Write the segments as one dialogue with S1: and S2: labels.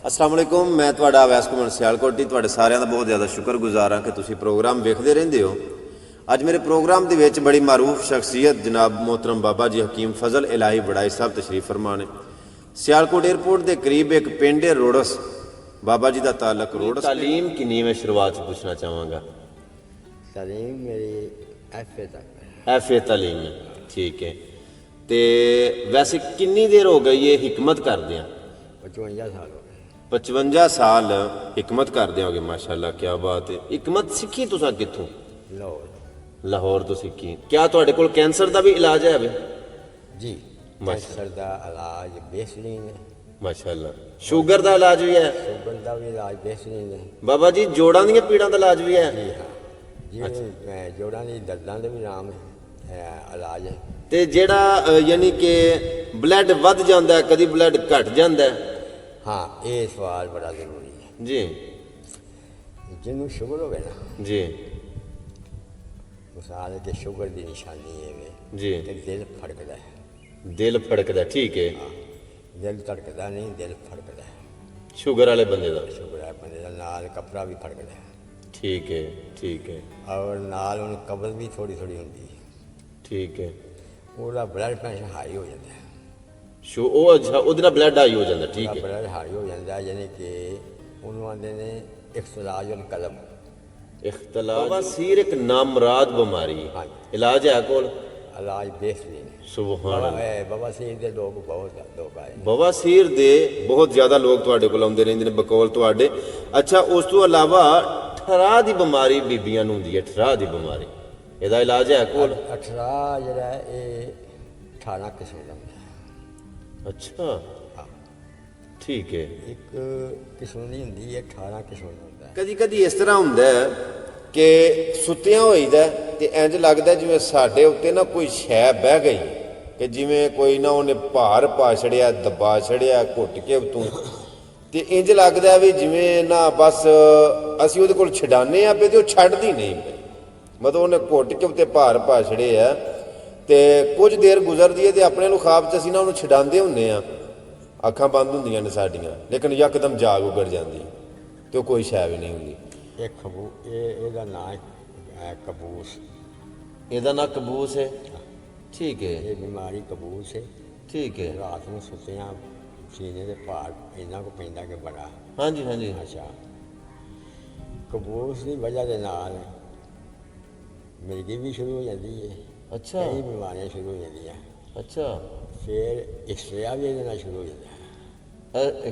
S1: अस्सलाम वालेकुम, मैं ਤੁਹਾਡਾ ਅਵੈਸ ਕੁਮਾਰ ਸਿਆਲਕੋਟੀ ਤੁਹਾਡੇ ਸਾਰਿਆਂ ਦਾ ਬਹੁਤ ਜ਼ਿਆਦਾ ਸ਼ੁਕਰਗੁਜ਼ਾਰ ਹਾਂ ਕਿ ਤੁਸੀਂ ਪ੍ਰੋਗਰਾਮ ਵੇਖਦੇ ਰਹਿੰਦੇ ਹੋ। ਅੱਜ ਮੇਰੇ ਪ੍ਰੋਗਰਾਮ ਦੇ ਵਿੱਚ ਬੜੀ ਮਾਰੂਫ ਸ਼ਖਸੀਅਤ ਜਨਾਬ मोहतरम बाबा जी हकीम फजल इलाही बड़ाई साहब तशरीफ फरमा ने। सियालकोट एयरपोर्ट के करीब एक पिंड है रोड़स, बाबा जी का ताल्लुक रोड़स। तालीम किन्नी मैं शुरुआत पूछना चाहवागा।
S2: तालीम मेरी FA तक
S1: FA तालीम है, ठीक है। तो वैसे किन्नी देर हो गई ये हिकमत करदे
S2: 55 साल हो गए।
S1: 55 साल हिकमत करदे होगे, माशाल्लाह, क्या बात है। हिकमत सीखी तुसा कित्थों?
S2: लाहौर।
S1: लाहौर तो सीखी। क्या तुहाडे कोल कैंसर का भी इलाज है अभी?
S2: जी, कैंसर का इलाज बेहतरीन है।
S1: माशाल्लाह। शुगर का इलाज भी है?
S2: शुगर का भी इलाज बेहतरीन है।
S1: बाबा जी जोड़ां दी पीड़ां का इलाज भी है?
S2: जी हाँ जी, जोड़ां दी दर्दां दे भी नाम है इलाज है।
S1: ते जेड़ा यानी कि ब्लड वध जांदा है, कदी ब्लड घट जांदा है?
S2: हाँ, ये सवाल बड़ा जरूरी है
S1: जी।
S2: जिन्होंने शुगर हो गए ना
S1: जी
S2: मिसाल है कि शुगर की निशानी है वे
S1: जी।
S2: ते दिल फड़कदा है।
S1: दिल फड़कदा, ठीक है।
S2: हाँ, दिल धड़कदा नहीं, दिल फड़कदा है।
S1: शुगर वाले बंदे दा?
S2: शुगर है बंदे दा नाल कपड़ा भी फड़कदा है।
S1: ठीक है, ठीक है,
S2: और नाल उन कब्ज भी थोड़ी थोड़ी होंदी है।
S1: ठीक है।
S2: ਉਹਦਾ ਬਲੱਡ ਪ੍ਰੈਸ਼ਰ ਹਾਈ ਹੋ ਜਾਂਦਾ ਹੈ।
S1: ਉਹ ਅੱਛਾ, ਉਹਦੇ ਨਾਲ ਬਲੱਡ ਹਾਈ ਹੋ ਜਾਂਦਾ, ਠੀਕ ਹੈ।
S2: ਬਲੱਡ ਹਾਈ ਹੋ ਜਾਂਦਾ ਯਾਨੀ ਕਿ ਉਹਨੂੰ ਆਂਦੇ ਨੇ ਇਖਤਲਾਜੁਲ ਕਲਬ।
S1: इख्तलाफ बवासीर एक नामराद बीमारी है।
S2: हाँ।
S1: इलाज है कोल?
S2: ਇਲਾਜ बेहतरीन है।
S1: सुभान अल्लाह।
S2: बवासीर ਦੇ ਲੋਕ ਬਹੁਤ ਲੋਕ ਆਏ।
S1: बवासीर ਦੇ बहुत ज़्यादा लोग ਤੁਹਾਡੇ ਕੋਲ ਆਉਂਦੇ ਰਹਿੰਦੇ ਨੇ ਬਕੌਲ ਤੁਹਾਡੇ। ਅੱਛਾ, ਉਸ ਤੋਂ ਇਲਾਵਾ ਠਰਾ ਦੀ ਬਿਮਾਰੀ ਬੀਬੀਆਂ ਨੂੰ ਹੁੰਦੀ ਹੈ, ਠਰਾ ਦੀ ਬਿਮਾਰੀ, ਇਹਦਾ ਇਲਾਜ ਹੈ ਕੋਲ?
S2: 18 ਜਿਹੜਾ ਇਹ 18 ਕਿਸਮ ਦਾ ਹੁੰਦਾ ਹੈ।
S1: ਅੱਛਾ,
S2: ਹਾਂ,
S1: ਠੀਕ ਹੈ।
S2: ਇੱਕ ਕਿਸਮ ਦੀ ਹੁੰਦੀ ਹੈ, 18 ਕਿਸਮ ਦਾ ਹੁੰਦਾ ਹੈ।
S1: ਕਦੀ ਕਦੀ ਇਸ ਤਰ੍ਹਾਂ ਹੁੰਦਾ ਹੈ ਕਿ ਸੁੱਤਿਆਂ ਹੋਈਦਾ ਤੇ ਇੰਜ ਲੱਗਦਾ ਜਿਵੇਂ ਸਾਡੇ ਉੱਤੇ ਨਾ ਕੋਈ ਸ਼ੈ ਬਹਿ ਗਈ, ਕਿ ਜਿਵੇਂ ਕੋਈ ਨਾ ਉਹਨੇ ਭਾਰ ਪਾ ਛੜਿਆ, ਦਬਾ ਛੜਿਆ ਘੁੱਟ ਕੇ ਉਤੋਂ, ਤੇ ਇੰਜ ਲੱਗਦਾ ਵੀ ਜਿਵੇਂ ਨਾ ਬਸ ਅਸੀਂ ਉਹਦੇ ਕੋਲ ਛਡਾਨੇ ਆ ਪਏ ਤੇ ਉਹ ਛੱਡਦੀ ਨਹੀਂ ਪਈ। ਮਤਲਬ ਉਹਨੇ ਘੁੱਟ ਕੇ ਉੱਤੇ ਭਾਰ ਪਾ ਛੜੇ ਆ ਤੇ ਕੁਝ ਦੇਰ ਗੁਜ਼ਰਦੀ ਹੈ ਤੇ ਆਪਣੇ ਨੂੰ ਖਾਬ 'ਚ ਅਸੀਂ ਨਾ ਉਹਨੂੰ ਛਡਾਉਂਦੇ ਹੁੰਦੇ ਆ, ਅੱਖਾਂ ਬੰਦ ਹੁੰਦੀਆਂ ਨੇ ਸਾਡੀਆਂ, ਲੇਕਿਨ ਯਕਦਮ ਜਾਗ ਉਗੜ ਜਾਂਦੀ ਤੇ ਉਹ ਕੋਈ ਸ਼ੈ ਵੀ ਨਹੀਂ ਹੁੰਦੀ।
S2: ਇਹਦਾ ਨਾਂ ਹੈ ਕਬੂਸ।
S1: ਇਹਦਾ ਨਾਂ ਕਬੂਸ ਹੈ, ਠੀਕ ਹੈ।
S2: ਇਹ ਬਿਮਾਰੀ ਕਬੂਸ ਹੈ,
S1: ਠੀਕ ਹੈ।
S2: ਰਾਤ ਨੂੰ ਸੁੱਤਿਆਂ ਸੀਨੇ ਦੇ ਭਾਰ ਇੰਨਾ ਕੁ ਪੈਂਦਾ ਕਿ ਬੜਾ।
S1: ਹਾਂਜੀ ਹਾਂਜੀ।
S2: ਅੱਛਾ, ਕਬੂਸ ਦੀ ਵਜ੍ਹਾ ਦੇ ਨਾਲ ਮਿਰਗੀ ਵੀ ਸ਼ੁਰੂ ਹੋ ਜਾਂਦੀ ਹੈ।
S1: ਅੱਛਾ,
S2: ਕਈ ਬਿਮਾਰੀਆਂ ਸ਼ੁਰੂ ਹੋ ਜਾਂਦੀਆਂ।
S1: ਅੱਛਾ।
S2: ਫਿਰ ਹਿਸਟਰੀਆ ਵੀ ਇਹਦੇ ਨਾਲ ਸ਼ੁਰੂ ਹੋ ਜਾਂਦਾ ਹੈ।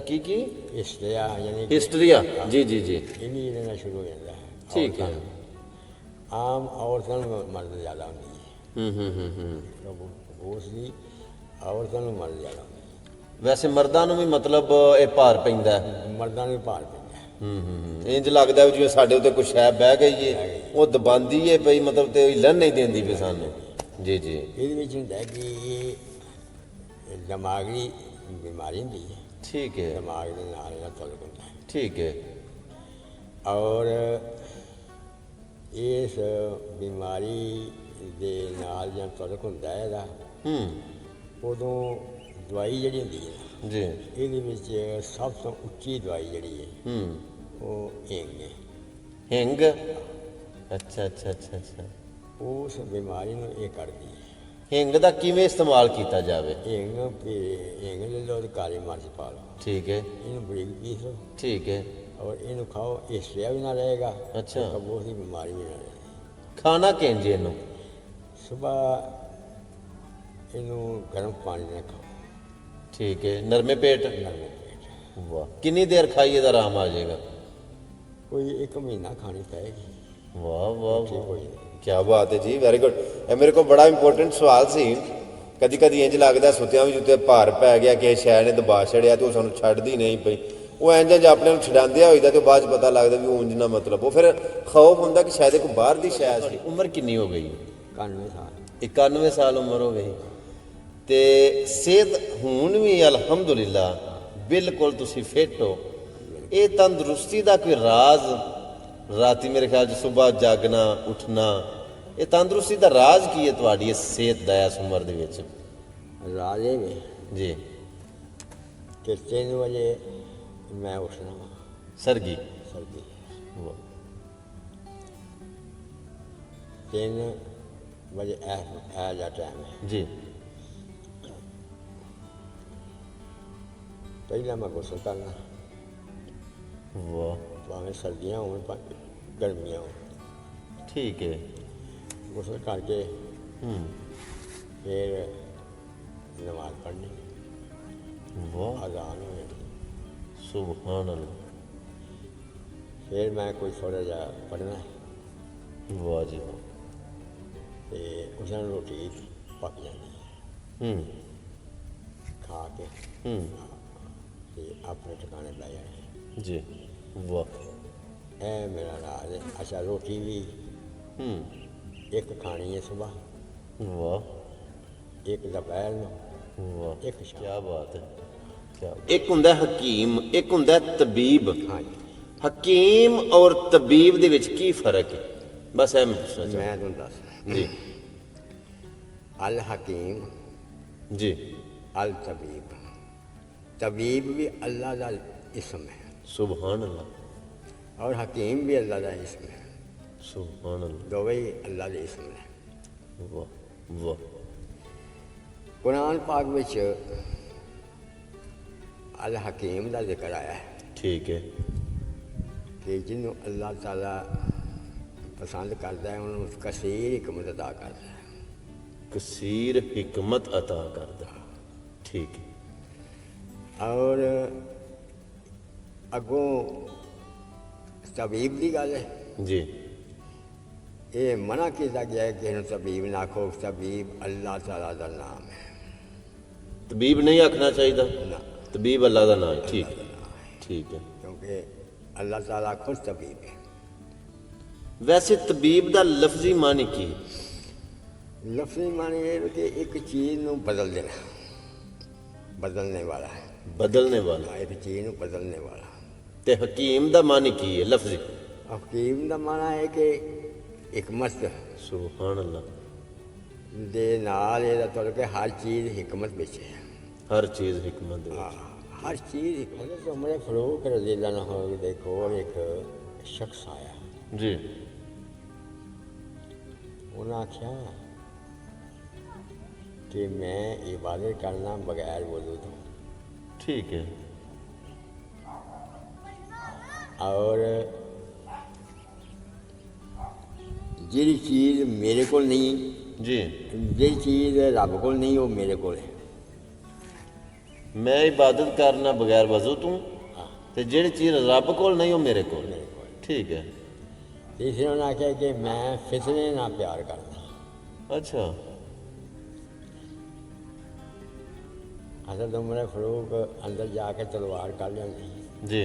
S1: ਕੀ ਕੀ?
S2: ਹਿਸਟਰੀਆ ਯਾਨੀ ਕਿ
S1: ਹਿਸਟਰੀਆ, ਜੀ ਜੀ ਜੀ,
S2: ਇਹ ਵੀ ਇਹਦੇ ਨਾਲ ਸ਼ੁਰੂ ਹੋ ਜਾਂਦਾ ਹੈ।
S1: ਠੀਕ ਹੈ।
S2: ਆਮ ਔਰਤਾਂ ਨੂੰ ਮਰਦ ਜ਼ਿਆਦਾ ਹੁੰਦੀ ਹੈ। ਕਬੂਸ ਦੀ ਔਰਤਾਂ ਨੂੰ ਮਰਦ ਜ਼ਿਆਦਾ ਹੁੰਦੀ ਹੈ।
S1: ਵੈਸੇ ਮਰਦਾਂ ਨੂੰ ਵੀ ਮਤਲਬ ਇਹ ਭਾਰ ਪੈਂਦਾ?
S2: ਮਰਦਾਂ ਨੂੰ ਵੀ ਭਾਰ ਪੈਂਦਾ।
S1: ਇੰਜ ਲੱਗਦਾ ਜਿਵੇਂ ਸਾਡੇ ਉੱਤੇ ਕੁਛ ਸ਼ੈ ਬਹਿ ਗਈ ਏ, ਉਹ ਦਬਾਂਦੀ ਏ ਪਈ, ਮਤਲਬ ਤੇ ਹਿੱਲਣ ਨਹੀਂ ਦਿੰਦੀ ਪਈ ਸਾਨੂੰ। ਜੀ ਜੀ।
S2: ਇਹਦੇ ਵਿੱਚ ਹੁੰਦਾ ਕਿ ਇਹ ਦਿਮਾਗੀ ਬਿਮਾਰੀ ਹੁੰਦੀ ਹੈ।
S1: ਠੀਕ ਹੈ।
S2: ਦਿਮਾਗ ਦੇ ਨਾਲ ਇਹਦਾ ਤਾਲੁਕ ਹੁੰਦਾ ਹੈ।
S1: ਠੀਕ ਹੈ।
S2: ਔਰ ਇਸ ਬਿਮਾਰੀ ਦੇ ਨਾਲ ਜਾਂ ਤਾਲੁਕ ਹੁੰਦਾ ਹੈ ਇਹਦਾ, ਉਦੋਂ ਦਵਾਈ ਜਿਹੜੀ ਹੁੰਦੀ ਹੈ
S1: ਜੀ,
S2: ਇਹਦੇ ਵਿੱਚ ਸਭ ਤੋਂ ਉੱਚੀ ਦਵਾਈ ਜਿਹੜੀ ਹੈ ਉਹ ਹਿੰਗ ਹੈ।
S1: ਹਿੰਗ? ਅੱਛਾ ਅੱਛਾ ਅੱਛਾ ਅੱਛਾ।
S2: ਉਸ ਬਿਮਾਰੀ ਨੂੰ ਇਹ ਕੱਢਦੀ ਹੈ।
S1: ਹਿੰਗ ਦਾ ਕਿਵੇਂ ਇਸਤੇਮਾਲ ਕੀਤਾ ਜਾਵੇ?
S2: ਹਿੰਗ ਲੈ ਲਓ ਤੇ ਕਾਲੀ ਮਿਰਚ ਪਾ ਲਓ।
S1: ਠੀਕ ਹੈ।
S2: ਇਹਨੂੰ ਬਰੀਕ ਪੀਸ ਲਓ।
S1: ਠੀਕ ਹੈ।
S2: ਔਰ ਇਹਨੂੰ ਖਾਓ, ਹਿਸਟਰੀਆ ਵੀ ਨਾ ਰਹੇਗਾ।
S1: ਅੱਛਾ।
S2: ਕਬੂਸ ਦੀ ਬਿਮਾਰੀ ਵੀ ਨਾ ਰਹੇਗੀ।
S1: ਖਾਣਾ ਕਿੰਜ ਇਹਨੂੰ?
S2: ਸੁਬਾਹ ਇਹਨੂੰ ਗਰਮ ਪਾਣੀ ਨਾਲ ਖਾਓ।
S1: ਠੀਕ ਹੈ। ਨਰਮੇ ਪੇਟ?
S2: ਨਰਮੇ ਪੇਟ।
S1: ਵਾਹ, ਕਿੰਨੀ ਦੇਰ ਖਾਈਏ ਤਾਂ ਆਰਾਮ ਆ ਜਾਏਗਾ?
S2: ਕੋਈ 1 ਮਹੀਨਾ ਖਾਣੀ ਪਏਗੀ।
S1: ਵਾਹ ਵਾਹ
S2: ਠੀਕ ਹੋ
S1: ਵਾਹ,
S2: ਜਾਏਗੀ।
S1: क्या बात है जी, वेरी गुड। ਇਹ ਮੇਰੇ ਕੋਲ ਬੜਾ ਇੰਪੋਰਟੈਂਟ ਸਵਾਲ ਸੀ। ਕਦੀ ਕਦੀ ਇੰਜ ਲੱਗਦਾ ਸੁੱਤਿਆਂ ਵਿੱਚ ਉੱਤੇ ਭਾਰ ਪੈ ਗਿਆ ਕਿ ਸ਼ੈ ਨੇ ਦਬਾ ਛੜਿਆ ਤੇ ਉਹ ਸਾਨੂੰ ਛੱਡਦੀ ਨਹੀਂ ਪਈ। ਉਹ ਇੰਜ ਜੇ ਆਪਣੇ ਨੂੰ ਛਡਾਉਂਦਿਆ ਹੋਈਦਾ ਤੇ ਬਾਅਦ 'ਚ ਪਤਾ ਲੱਗਦਾ ਵੀ ਉਂਝ ਨਾ, ਮਤਲਬ ਉਹ ਫਿਰ ਖੌਫ ਹੁੰਦਾ ਕਿ ਸ਼ਾਇਦ ਕੋਈ ਬਾਹਰ ਦੀ ਸ਼ੈ ਸੀ। ਉਮਰ ਕਿੰਨੀ ਹੋ ਗਈ?
S2: 91 ਸਾਲ।
S1: 91 ਸਾਲ ਉਮਰ ਹੋ ਗਈ ਤੇ ਸਿਹਤ ਹੁਣ ਵੀ ਅਲਹਮਦੁਲਿਲਾ ਬਿਲਕੁਲ ਤੁਸੀਂ ਫਿੱਟ ਹੋ। ਇਹ ਤੰਦਰੁਸਤੀ ਦਾ ਕੋਈ ਰਾਜ਼? ਰਾਤੀ ਮੇਰੇ ਖਿਆਲ 'ਚ ਸੁਬਾਹ ਜਾਗਣਾ ਉੱਠਣਾ, ਇਹ ਤੰਦਰੁਸਤੀ ਦਾ ਰਾਜ਼ ਕੀ ਹੈ ਤੁਹਾਡੀ ਇਸ ਸਿਹਤ ਦਾ ਇਸ ਉਮਰ ਦੇ ਵਿੱਚ?
S2: ਰਾਜੇ ਵਿੱਚ
S1: ਜੀ
S2: कि 3 बजे मैं उठना वा
S1: सरगी
S2: सर्दी
S1: वाह
S2: 3 बजे ऐसा टाइम है।
S1: जी
S2: पहला मैं गुसल करना,
S1: वाह
S2: भावें सर्दियाँ हो गर्मियाँ हो।
S1: ठीक है
S2: गुसल करके
S1: हम्म
S2: फिर नमाज पढ़नी,
S1: वाह
S2: अजान हो जानी,
S1: सुभान अल्लाह
S2: फिर मैं कोई थोड़ा जा पढ़ना है
S1: वाह जी वाह
S2: तो उस दिन रोटी पक जानी है। खा के ते अपने ठिकाने लै जाने।
S1: जी वाह
S2: है मेरा राज है। अच्छा रोटी भी एक खानी है सुबह,
S1: वाह
S2: एक दोपहर में,
S1: वाह
S2: एक शाम।
S1: क्या बात है क्या एक ਹੁੰਦਾ ਹਕੀਮ ਇੱਕ ਹੁੰਦਾ ਤਬੀਬ
S2: हाँ जी
S1: ਹਕੀਮ ਔਰ ਤਬੀਬ ਦੇ ਵਿੱਚ ਕੀ ਫਰਕ ਹੈ ਬਸ ਇਹ ਮੈਂ ਪੁੱਛਣਾ ਚਾਹੁੰਦਾ
S2: मैं तुम दस
S1: ਜੀ
S2: अल हकीम
S1: जी
S2: अल तबीब। तबीब भी अल्लाह का इसम है
S1: सुभान अल्लाह
S2: और हकीम भी अल्लाह का इसम है।
S1: सुभान अल्लाह
S2: दोवे ही अल्लाह के इसम है।
S1: वाह वाह
S2: कुरान पाक विच अल हकीम का जिक्र आया है
S1: ठीक है
S2: कि जिन्हों अल्लाह ताला पसंद करता है उन्होंने कसीर हिकमत अदा करता है।
S1: कसीर हिकमत अता करदा ठीक है
S2: और अगों तबीब की गल है,
S1: जी
S2: ये मना किया गया है कि इन्हों तबीब ना आखो, तबीब अल्लाह ताला का नाम है।
S1: तबीब नहीं आखना चाहिए
S2: ना
S1: तबीब अल्लाह का नाम है ठीक है
S2: क्योंकि अल्लाह ताला खुद तबीब है।
S1: वैसे तबीब का लफ्जी मानी की है?
S2: लफ्ज़ी माने ये कि एक चीज़ को बदल देना, बदलने वाला है।
S1: बदलने वाला
S2: एक चीज़ को बदलने वाला।
S1: ते हकीम का मानी की है लफ्जी
S2: हकीम का माना है कि हिकमत
S1: सुभान अल्लाह
S2: दे नाल ये तुर के हर चीज़ हिकमत बिच है।
S1: हर चीज़ हिकमत दे
S2: हाँ
S1: विच।
S2: हर चीज़ हिकमत। उमर फरूक रज़ियल्लाहु अन्हु दे कोल एक शख्स आया,
S1: जी
S2: उन्हें आख्या कि मैं इबादत करना बगैर वज़ू तो,
S1: ठीक है
S2: और जी चीज़ मेरे को नहीं,
S1: जी
S2: जी चीज़ रब को नहीं वो मेरे को है।
S1: मैं इबादत करना बगैर वजू तू ते जेड़ी चीज़ रब कोल नहीं वो मेरे कोल ठीक है
S2: तीसरे उन्हें आख्या कि मैं फितने ना प्यार करना।
S1: अच्छा
S2: हज़रत उमर फरूक अंदर जाके तलवार कर लेंगे।
S1: जी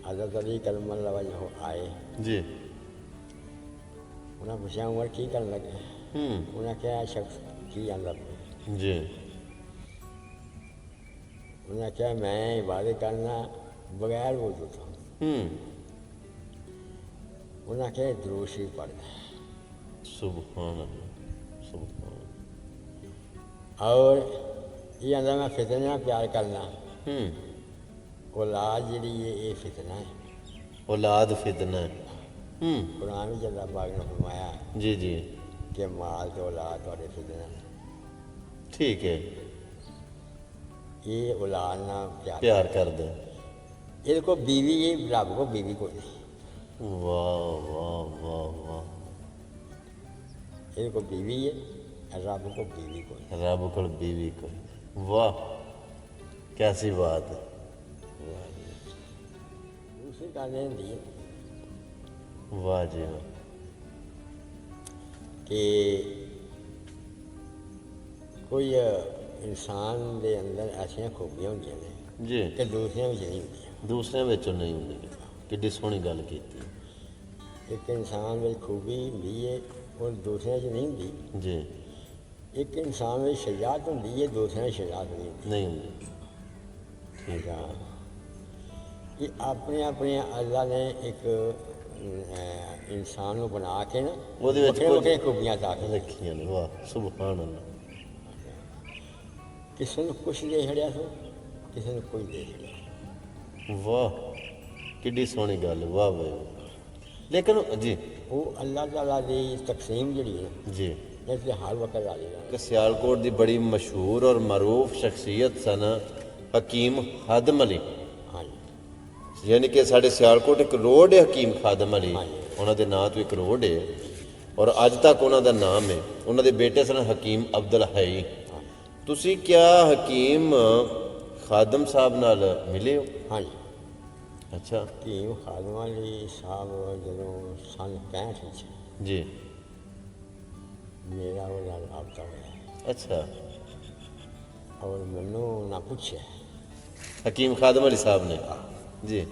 S2: हज़रत अली करमल्लाहु वजहू आए,
S1: जी
S2: उन्हें पूछा उमर की करने लगे। उन्हें क्या शख्स की आंदा पे,
S1: जी
S2: उन्हें क्या मैं इबादत करना बगैर वज़ू तो। उन्हें क्या दुरूद शरीफ पढ़ना
S1: सुभान अल्लाह सुभान
S2: और ये आंदा मैं फितने ना प्यार करना। औलाद जी ये फितना है।
S1: औलाद फितना है
S2: कुरान में अल्लाह पाक ने फरमाया
S1: जी जी
S2: कि माल तो औलाद थोड़े फितना है।
S1: ठीक है
S2: ये औलाद ना
S1: प्यार कर दे
S2: ये को बीवी ये रब को बीवी को नहीं,
S1: वाह वाह वाह वाह
S2: ये को बीवी है रब को बीवी को नहीं।
S1: रब को बीवी को वाह कैसी बात है
S2: दूसरी गाने दी
S1: वाह जी वाह
S2: कि कोई इंसान के अंदर ऐसा खूबियां होंगे ने
S1: जी
S2: कि दूसरिया में नहीं होंगी।
S1: दूसरे विचों नहीं होंदी किड्डी सोहनी गल कीती
S2: एक इंसान में खूबी होंगी है और दूसरे च नहीं होंगी।
S1: जी
S2: एक इंसान में शजात होंगी है दूसरे में शजात नहीं होंगी।
S1: नहीं होंदी
S2: ठीक है ये अपने अपने अल्लाह ने एक इंसान को बना के ना
S1: ਉਹਦੇ ਵਿੱਚ
S2: वक्रे वक्रे खूबियां ता के
S1: रखियां ने वाह सुभान अल्लाह
S2: ਕਿਸੇ ਨੂੰ ਕੁਛ ਦੇ ਛੜਿਆ ਸੋ, ਕਿਸੇ ਨੂੰ ਕੋਈ ਦੇ ਛੜਿਆ।
S3: ਵਾਹ ਕਿੱਡੀ ਸੋਹਣੀ ਗੱਲ, ਵਾਹ ਵਾਹ। ਲੇਕਿਨ ਜੀ
S2: ਉਹ ਅੱਲਾਹ ਤਾਲਾ ਦੀ ਤਕਸੀਮ ਜਿਹੜੀ ਹੈ
S3: ਜੀ
S2: ਇਸ ਤੇ ਹਰ ਵਕਤ ਆ ਜਾਏਗਾ।
S3: ਕਿ ਸਿਆਲਕੋਟ ਦੀ ਬੜੀ ਮਸ਼ਹੂਰ ਔਰ ਮਰੂਫ ਸ਼ਖਸੀਅਤ ਸਨ ਹਕੀਮ ਖਾਦਮ ਅਲੀ,
S2: ਹਾਂਜੀ
S3: ਯਾਨੀ ਕਿ ਸਾਡੇ ਸਿਆਲਕੋਟ ਇੱਕ ਰੋਡ ਹੈ ਹਕੀਮ ਖਾਦਮ ਅਲੀ,
S2: ਹਾਂਜੀ।
S3: ਉਹਨਾਂ ਦੇ ਨਾਂ ਤੋਂ ਇੱਕ ਰੋਡ ਹੈ ਔਰ ਅੱਜ ਤੱਕ ਉਹਨਾਂ ਦਾ ਨਾਮ ਹੈ। ਉਹਨਾਂ ਦੇ ਬੇਟੇ ਸਨ ਹਕੀਮ ਅਬਦੁਲ ਹਈ। ਤੁਸੀਂ ਕਿਆ ਹਕੀਮ ਖਾਦਮ ਸਾਹਿਬ ਨਾਲ ਮਿਲੇ ਹੋ?
S2: ਹਾਂਜੀ।
S3: ਅੱਛਾ
S2: ਹਕੀਮ ਖਾਦਮ ਅਲੀ ਸਾਹਿਬ ਜਦੋਂ ਸਨ 65 ਵਿੱਚ
S3: ਜੀ,
S2: ਮੇਰਾ ਉਹ ਨਾਲ ਰਾਬਤਾ ਹੋਇਆ
S3: ਅੱਛਾ।
S2: ਔਰ ਮੈਨੂੰ ਨਾ ਪੁੱਛਿਆ
S3: ਹਕੀਮ ਖਾਦਮ ਅਲੀ ਸਾਹਿਬ ਨੇ ਜੀ,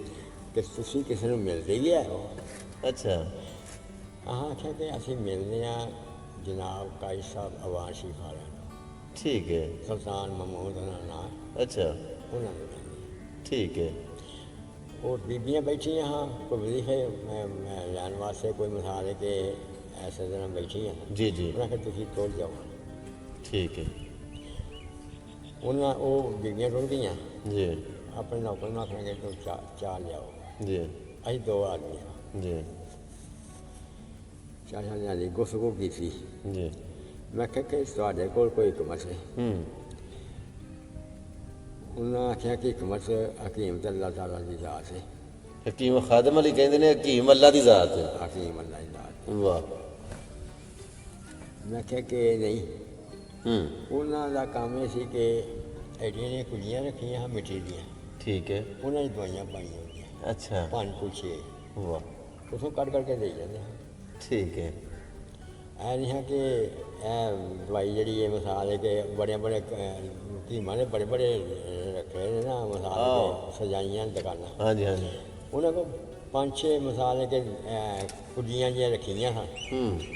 S2: ਕਿ ਤੁਸੀਂ ਕਿਸੇ ਨੂੰ ਮਿਲਦੇ ਹੀ ਹੋ।
S3: ਅੱਛਾ
S2: ਆਖਿਆ ਕਿ ਅਸੀਂ ਮਿਲਦੇ ਹਾਂ ਜਨਾਬ ਕਾਈ ਸਾਹਿਬ ਅਵਾਨ ਸ਼ਰੀਫ ਵਾਲਿਆਂ ਨੂੰ,
S3: ਠੀਕ ਹੈ,
S2: ਸੁਲਤਾਨ ਮਹਿਮੂਦ ਉਹਨਾਂ ਨਾਲ,
S3: ਅੱਛਾ
S2: ਉਹਨਾਂ ਨੂੰ ਮਿਲਦੇ।
S3: ਠੀਕ ਹੈ,
S2: ਉਹ ਬੀਬੀਆਂ ਬੈਠੀਆਂ ਹਾਂ, ਕੋਈ ਵਜ਼ੀਫੇ ਮੈਂ ਲੈਣ ਵਾਸਤੇ, ਕੋਈ ਮਿਸਾਲ ਹੈ ਕਿ ਐਸੇ ਦਿਨ ਬੈਠੀਆਂ।
S3: ਜੀ ਜੀ
S2: ਉਹਨਾਂ ਕਿ ਤੁਸੀਂ ਟੁਰ ਜਾਓ।
S3: ਠੀਕ ਹੈ
S2: ਉਹਨਾਂ ਉਹ ਬੀਬੀਆਂ ਟੁਰ ਗਈਆਂ,
S3: ਜੀ
S2: ਆਪਣੇ ਨੌਕਰ ਨੂੰ ਆਖਣਗੇ ਤੂੰ ਚਾਹ ਲਿਆਓ।
S3: ਜੀ
S2: ਅਸੀਂ 2 ਆਦਮੀ ਹਾਂ,
S3: ਜੀ
S2: ਚਾਹ ਲਿਆ ਦੀ ਗੁਫ਼ਤਗੂ ਕੀਤੀ।
S3: ਜੀ
S2: ਮੈਂ ਕਿਹਾ ਕਿ ਤੁਹਾਡੇ ਕੋਲ ਕੋਈ ਹਕਮਤ ਹੈ? ਉਹਨਾਂ ਆਖਿਆ ਕਿ ਹਕਮਤ ਹਕੀਮ ਤੇ ਅੱਲਾਹ ਤਾਲਾ ਦੀ ਜ਼ਾਤ ਹੈ।
S3: ਹਕੀਮ ਖਾਦਮ ਅਲੀ ਕਹਿੰਦੇ ਨੇ ਹਕੀਮ ਅੱਲਾ ਦੀ ਜ਼ਾਤ ਹੈ।
S2: ਹਕੀਮ ਅੱਲਾਹ ਦੀ ਜ਼ਾਤ।
S3: ਵਾਹ।
S2: ਮੈਂ ਕਿਹਾ ਕਿ ਨਹੀਂ,
S3: ਹੂੰ
S2: ਉਹਨਾਂ ਦਾ ਕੰਮ ਇਹ ਸੀ ਕਿ ਐਡੀਆਂ ਨੇ ਕੁੜੀਆਂ ਰੱਖੀਆਂ ਮਿੱਟੀ ਦੀਆਂ,
S3: ਠੀਕ ਹੈ,
S2: ਉਹਨਾਂ ਦੀ ਦਵਾਈਆਂ ਪਾਈਆਂ ਹੁੰਦੀਆਂ,
S3: ਅੱਛਾ
S2: 5-6
S3: ਵਾਹ
S2: ਉੱਥੋਂ ਕੱਢ ਕੇ ਦੇ ਜਾਂਦੇ ਹਾਂ।
S3: ਠੀਕ ਹੈ,
S2: ਐ ਨਹੀਂ ਹੈ ਕਿ ਇਹ ਦਵਾਈ ਜਿਹੜੀ ਹੈ ਮਿਸਾਲ ਹੈ ਕਿ ਬੜੇ ਹਕੀਮਾਂ ਨੇ ਬੜੇ ਰੱਖੇ ਨੇ ਨਾ, ਮਿਸਾਲ ਕੇ ਸਜਾਈਆਂ ਦੁਕਾਨਾਂ,
S3: ਹਾਂਜੀ ਹਾਂਜੀ
S2: ਉਹਨਾਂ ਕੋਲ 5-6 ਮਿਸਾਲ ਹੈ ਕਿ ਕੁੜੀਆਂ ਜਿਹੀਆਂ ਰੱਖੀਆਂ ਹਨ।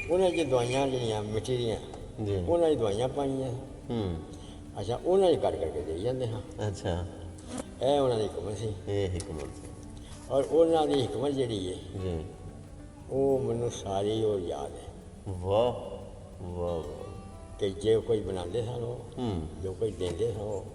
S2: ਉਹਨਾਂ 'ਚ ਦਵਾਈਆਂ ਜਿਹੜੀਆਂ ਮਿੱਟੀ ਦੀਆਂ,
S3: ਜੀ
S2: ਉਹਨਾਂ ਦੀ ਦਵਾਈਆਂ ਪਾਈਆਂ। ਅੱਛਾ, ਉਹਨਾਂ ਦੀ ਕੱਢ ਕਰਕੇ ਦੇ ਜਾਂਦੇ ਹਾਂ।
S3: ਅੱਛਾ
S2: ਇਹ ਉਹਨਾਂ ਦੀ ਹਕਮਤ ਸੀ।
S3: ਇਹ ਹਕਮਤ
S2: ਔਰ ਉਹਨਾਂ ਦੀ ਹਕਮਤ ਜਿਹੜੀ ਹੈ
S3: ਜੀ,
S2: ਉਹ ਮੈਨੂੰ ਸਾਰੀ ਉਹ ਯਾਦ ਹੈ
S3: ਵਾਹ ਵਾਹ ਵਾਹ।
S2: ਕਿ ਜੇ ਕੋਈ ਬਣਾਉਂਦੇ ਸਨ ਉਹ, ਜੋ ਕੋਈ ਦਿੰਦੇ ਸਨ ਉਹ,